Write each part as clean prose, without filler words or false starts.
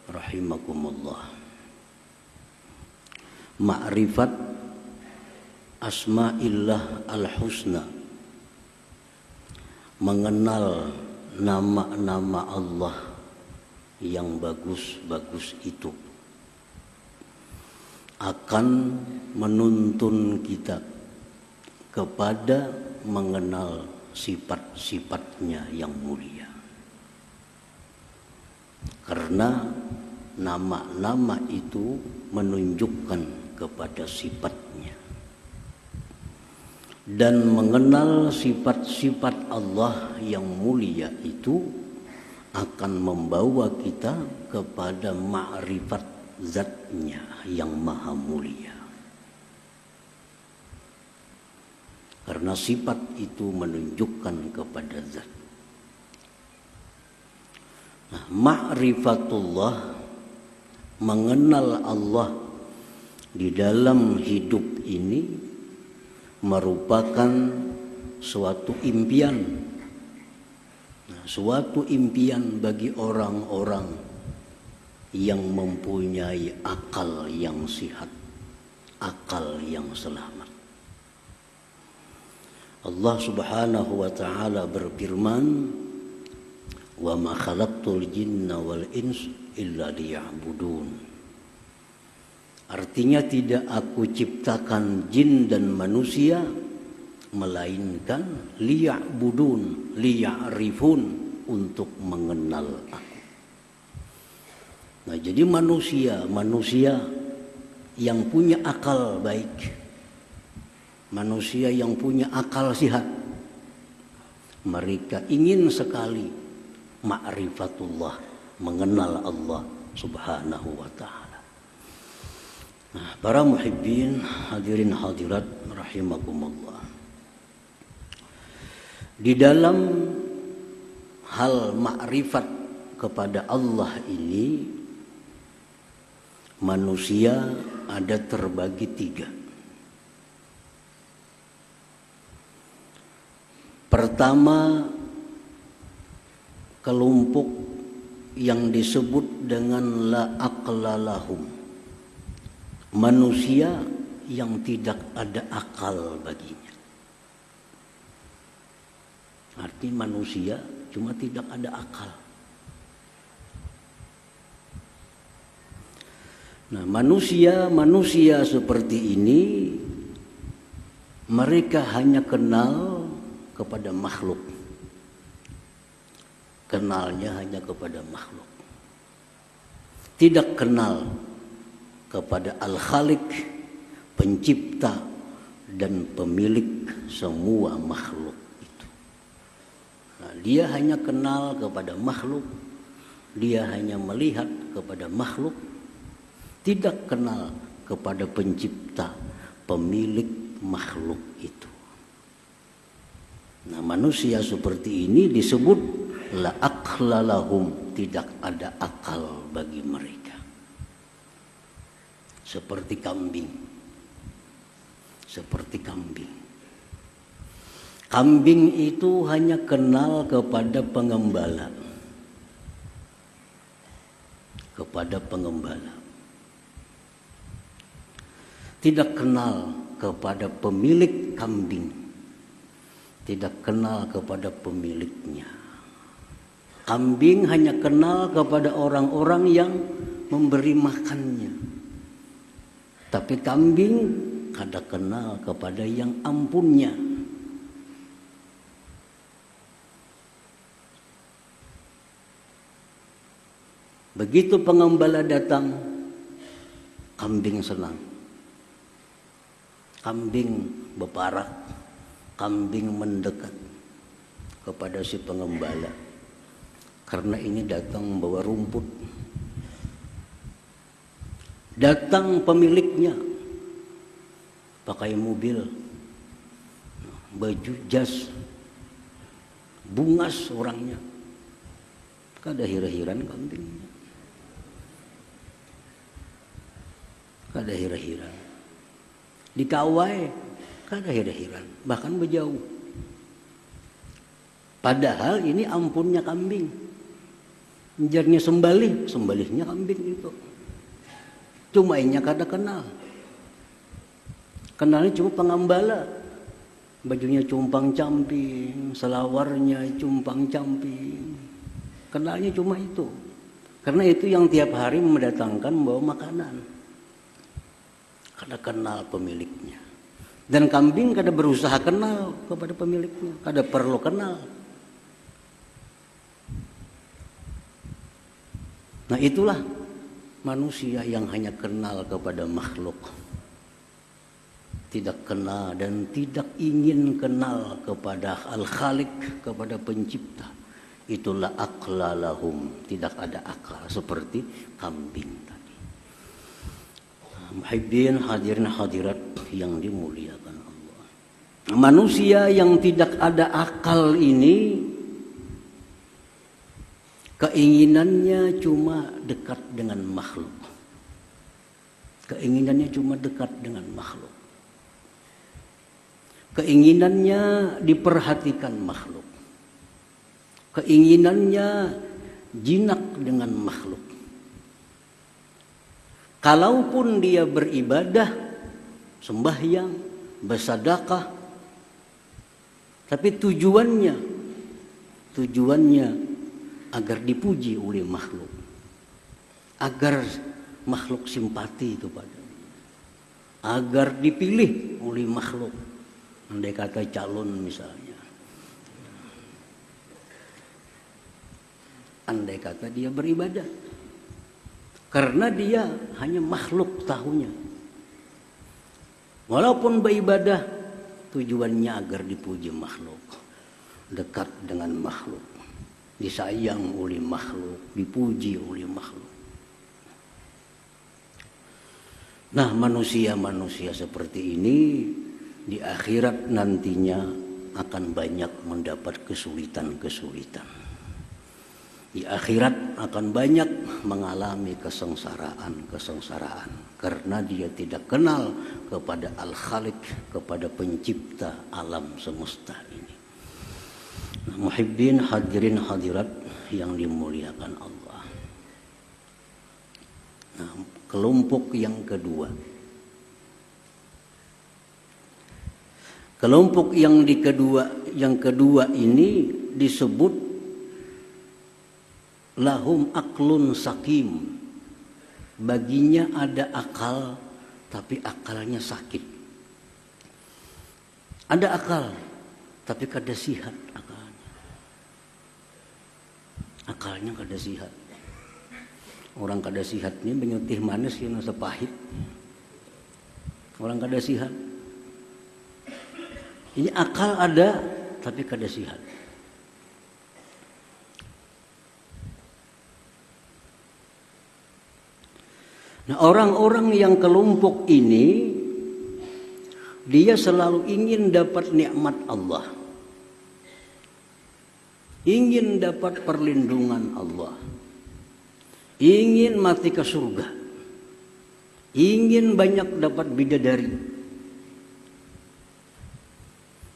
Rahimakumullah. Ma'rifat asma'illah al-husna, mengenal nama-nama Allah yang bagus-bagus itu akan menuntun kita kepada mengenal sifat-sifatnya yang mulia. Karena nama-nama itu menunjukkan kepada sifatnya. Dan mengenal sifat-sifat Allah yang mulia itu akan membawa kita kepada ma'rifat zatnya yang maha mulia. Karena sifat itu menunjukkan kepada zat. Nah, ma'rifatullah, mengenal Allah di dalam hidup ini merupakan suatu impian. Nah, suatu impian bagi orang-orang yang mempunyai akal yang sihat, akal yang selamat. Allah Subhanahu wa ta'ala berfirman, "Wa ma khalaqtul jinna wal ins illa liya'budun." Artinya tidak aku ciptakan jin dan manusia melainkan liya'budun, liya'rifun, untuk mengenal aku. Nah, jadi manusia yang punya akal baik, manusia yang punya akal sehat, mereka ingin sekali ma'rifatullah, mengenal Allah Subhanahu wa ta'ala. Nah, para muhibbin, hadirin hadirat rahimakumullah. Di dalam hal ma'rifat kepada Allah ini, manusia ada terbagi tiga. Pertama, kelompok yang disebut dengan la aqla lahum, manusia yang tidak ada akal baginya. Artinya manusia cuma tidak ada akal. Nah, manusia seperti ini, mereka hanya kenal kepada makhluk. Kenalnya hanya kepada makhluk. Tidak kenal kepada Al-Khaliq, pencipta dan pemilik semua makhluk itu. Nah, dia hanya kenal kepada makhluk, dia hanya melihat kepada makhluk, tidak kenal kepada pencipta, pemilik makhluk itu. Nah, manusia seperti ini disebut la aqla lahum, tidak ada akal bagi mereka. Seperti kambing. Seperti kambing. Kambing itu hanya kenal kepada pengembala. Kepada pengembala. Tidak kenal kepada pemilik kambing, tidak kenal kepada pemiliknya. Kambing hanya kenal kepada orang-orang yang memberi makannya, tapi kambing kada kenal kepada yang ampunnya. Begitu pengembala datang, kambing senang. kambing beparak, kambing mendekat kepada si pengembala karena ini datang membawa rumput. Datang pemiliknya pakai mobil, baju jas, bungas orangnya, kada hira-hiran kambingnya, kada hira-hiran, dikawai kada hira-hiran, bahkan berjauh. Padahal ini ampunnya kambing, jarnya sembalihnya kambing itu. Cuma inya kada kenal. Kenalnya cuma pengembala. Bajunya cumpang-camping, selawarnya cumpang-camping. Kenalnya cuma itu. Karena itu yang tiap hari mendatangkan membawa makanan. Kada kenal pemiliknya. Dan kambing kada berusaha kenal kepada pemiliknya, kada perlu kenal. Nah itulah manusia yang hanya kenal kepada makhluk, tidak kenal dan tidak ingin kenal kepada Al-Khaliq, kepada pencipta. Itulah aqlalahum, tidak ada akal seperti kambing tadi. Muhibbin hadirin hadirat yang dimuliakan Allah. Manusia yang tidak ada akal ini keinginannya cuma dekat dengan makhluk. Keinginannya cuma dekat dengan makhluk. Keinginannya diperhatikan makhluk. Keinginannya jinak dengan makhluk. Kalaupun dia beribadah, sembahyang, bersedekah, tapi tujuannya agar dipuji oleh makhluk, agar makhluk simpati kepadanya, agar dipilih oleh makhluk. Andai kata calon misalnya, andai kata dia beribadah, karena dia hanya makhluk tahunya. Walaupun beribadah, tujuannya agar dipuji makhluk, dekat dengan makhluk, disayang oleh makhluk, dipuji oleh makhluk. Nah, manusia-manusia seperti ini di akhirat nantinya akan banyak mendapat kesulitan-kesulitan. Di akhirat akan banyak mengalami kesengsaraan karena dia tidak kenal kepada Al-Khaliq, kepada pencipta alam semesta ini. Nah, muhibbin hadirin hadirat yang dimuliakan Allah. Nah, kelompok yang kedua. Kelompok yang kedua ini disebut lahum aklun sakim. Baginya ada akal tapi akalnya sakit. Ada akal tapi kada sihat akalnya. Akalnya kada sihat. Orang kada sihat ini menyutih manis yang sepahit. Orang kada sihat. Ini akal ada tapi kada sihat. Nah, orang-orang yang kelompok ini dia selalu ingin dapat nikmat Allah. Ingin dapat perlindungan Allah. Ingin mati ke surga. Ingin banyak dapat bidadari.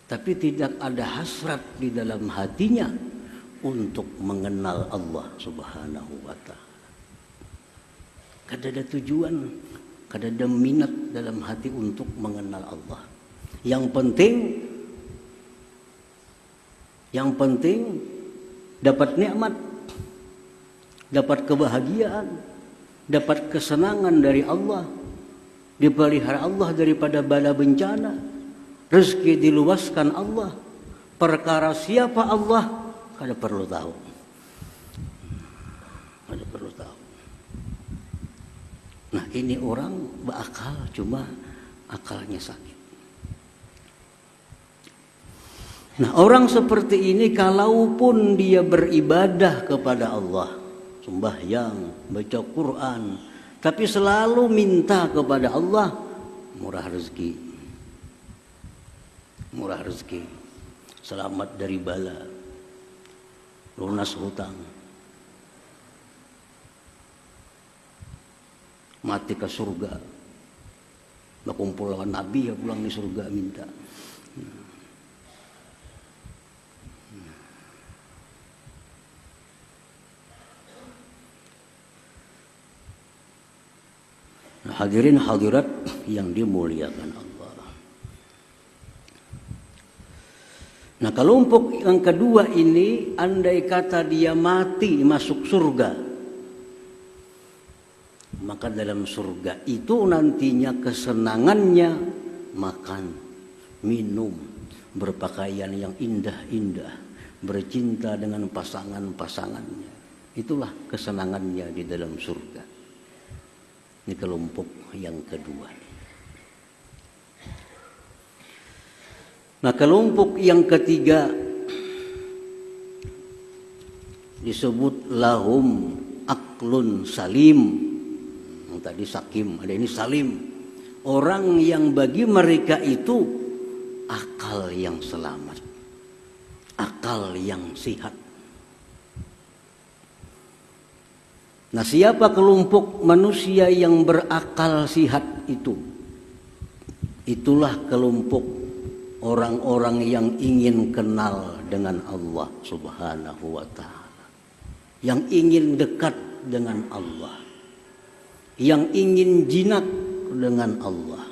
Tapi tidak ada hasrat di dalam hatinya untuk mengenal Allah Subhanahu wa ta'ala. Kada ada tujuan, kada ada minat dalam hati untuk mengenal Allah. Yang penting dapat nikmat, dapat kebahagiaan, dapat kesenangan dari Allah, dipelihara Allah daripada bala bencana, rezeki diluaskan Allah. Perkara siapa Allah kada perlu tahu. Kada perlu tahu. Nah, ini orang berakal cuma akalnya sakit. Nah, orang seperti ini kalaupun dia beribadah kepada Allah, sembahyang, baca Quran, tapi selalu minta kepada Allah, murah rezeki, selamat dari bala, lunas hutang, mati ke surga, berkumpul dengan Nabi ya pulang di surga minta. Hadirin hadirat yang dimuliakan Allah. Nah, kelompok yang kedua ini, andai kata dia mati masuk surga, maka dalam surga itu nantinya kesenangannya makan, minum, berpakaian yang indah-indah, bercinta dengan pasangan-pasangannya. Itulah kesenangannya di dalam surga. Ini kelompok yang kedua. Nah, kelompok yang ketiga disebut lahum aklun salim. Yang tadi sakim, ada ini salim. Orang yang bagi mereka itu akal yang selamat, akal yang sehat. Nah, siapa kelompok manusia yang berakal sihat itu? Itulah kelompok orang-orang yang ingin kenal dengan Allah Subhanahu wa ta'ala, yang ingin dekat dengan Allah, yang ingin jinak dengan Allah.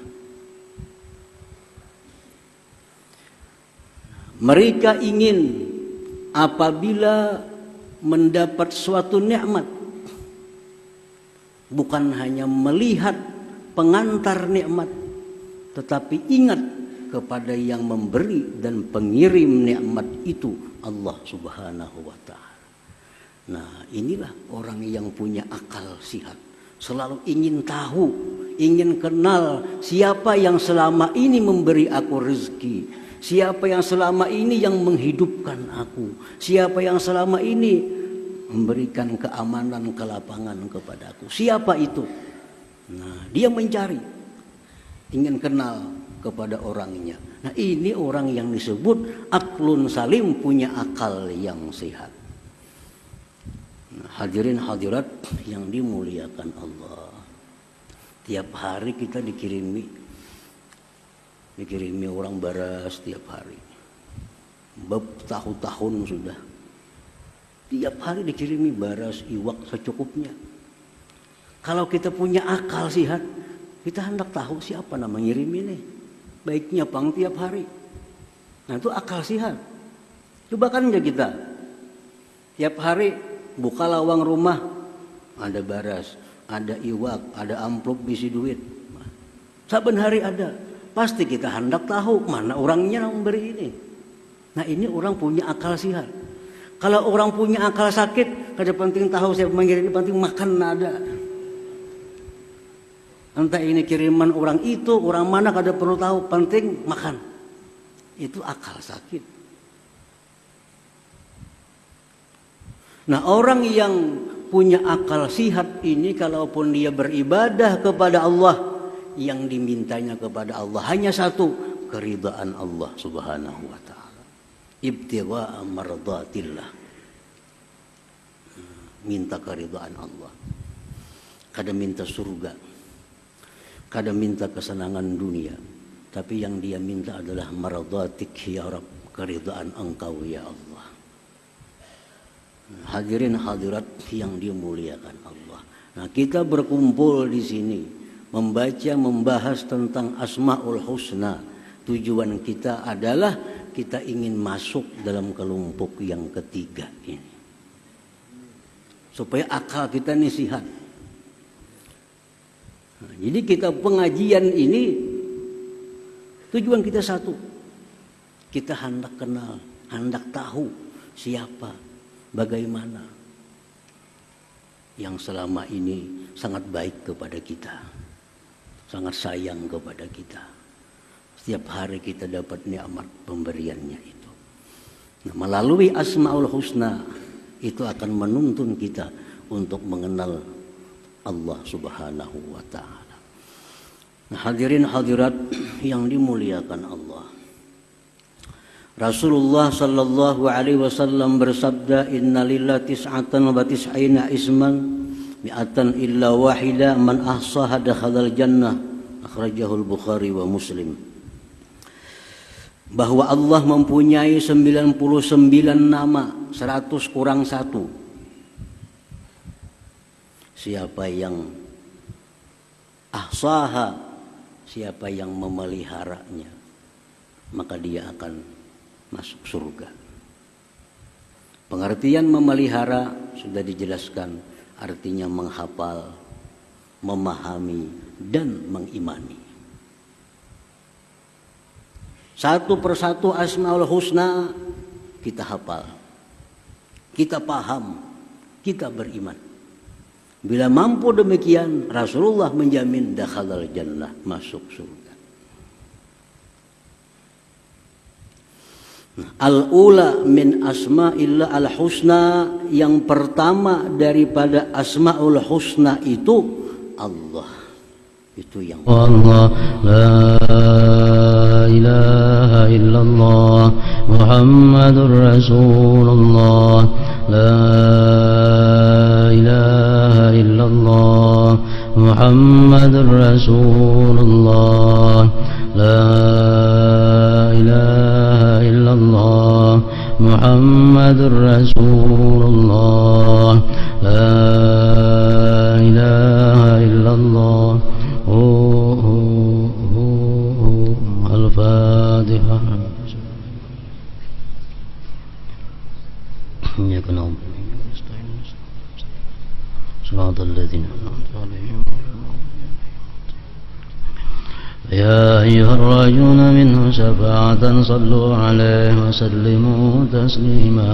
Mereka ingin apabila mendapat suatu nikmat, bukan hanya melihat pengantar nikmat, tetapi ingat kepada yang memberi dan pengirim nikmat itu, Allah Subhanahu wa ta'ala. Nah, inilah orang yang punya akal sihat, selalu ingin tahu, ingin kenal siapa yang selama ini memberi aku rezeki, siapa yang selama ini yang menghidupkan aku, siapa yang selama ini memberikan keamanan, kelapangan kepadaku. Siapa itu? Nah, dia mencari, ingin kenal kepada orangnya. Nah, ini orang yang disebut aklun salim, punya akal yang sehat. Nah, hadirin hadirat yang dimuliakan Allah. Tiap hari kita dikirimi orang baras tiap hari. Bertahun-tahun sudah. Tiap hari dikirimi baras, iwak secukupnya. Kalau kita punya akal sehat, kita hendak tahu siapa nama ngirim ini. Baiknya pang tiap hari. Nah, itu akal sehat. Coba kan aja kita. Tiap hari buka lawang rumah, ada baras, ada iwak, ada amplop bisi duit. Saben hari ada. Pasti kita hendak tahu mana orangnya yang memberi ini. Nah, ini orang punya akal sehat. Kalau orang punya akal sakit, kada penting tahu siapa mengirim, penting makan ada. Entah ini kiriman orang itu, orang mana kada perlu tahu, penting makan. Itu akal sakit. Nah, orang yang punya akal sihat ini, kalaupun dia beribadah kepada Allah, yang dimintanya kepada Allah hanya satu, keridhaan Allah Subhanahu wa ta'ala. Ibtigha'a mardatillah, minta keridhaan Allah. Kada minta surga, kada minta kesenangan dunia, tapi yang dia minta adalah mardatik ya Rabb, keridhaan Engkau ya Allah. Hadirin hadirat yang dimuliakan Allah. Nah, kita berkumpul di sini membaca, membahas tentang Asmaul Husna. Tujuan kita adalah kita ingin masuk dalam kelompok yang ketiga ini, supaya akal kita ini sehat. Nah, jadi kita pengajian ini tujuan kita satu, kita hendak kenal, hendak tahu siapa, bagaimana yang selama ini sangat baik kepada kita, sangat sayang kepada kita. Setiap hari kita dapat nikmat pemberiannya itu. Nah, melalui Asmaul Husna itu akan menuntun kita untuk mengenal Allah Subhanahu wa Ta'ala. Nah, hadirin hadirat yang dimuliakan Allah, Rasulullah sallallahu alaihi wasallam bersabda, innalillahi tis'atan wa tis'ina isman mi'atan illa wahida man ahsaha dakhalal jannah, akhrajahul Bukhari wa Muslim. Bahwa Allah mempunyai 99 nama, 100 kurang 1. Siapa yang ahsaha, siapa yang memeliharanya, maka dia akan masuk surga. Pengertian memelihara sudah dijelaskan, artinya menghafal, memahami, dan mengimani. Satu persatu Asmaul Husna kita hafal, kita paham, kita beriman. Bila mampu demikian, Rasulullah menjamin dakhalal jannah, masuk surga. Al-ula min asma'illah al-husna, yang pertama daripada Asmaul Husna itu Allah. Itu yang Allah, la ilaha illallah Muhammadur Rasulullah, la ilaha illallah Muhammadur Rasulullah, la ilaha illallah Muhammadur Rasulullah, la ilaha illallah. Al-Fatihah. Ya kanam. Shiratal ladzina an'amta 'alaihim. Ya ayyuhar rajuna minhu syafa'atan sallu 'alaihi wa sallimu taslima.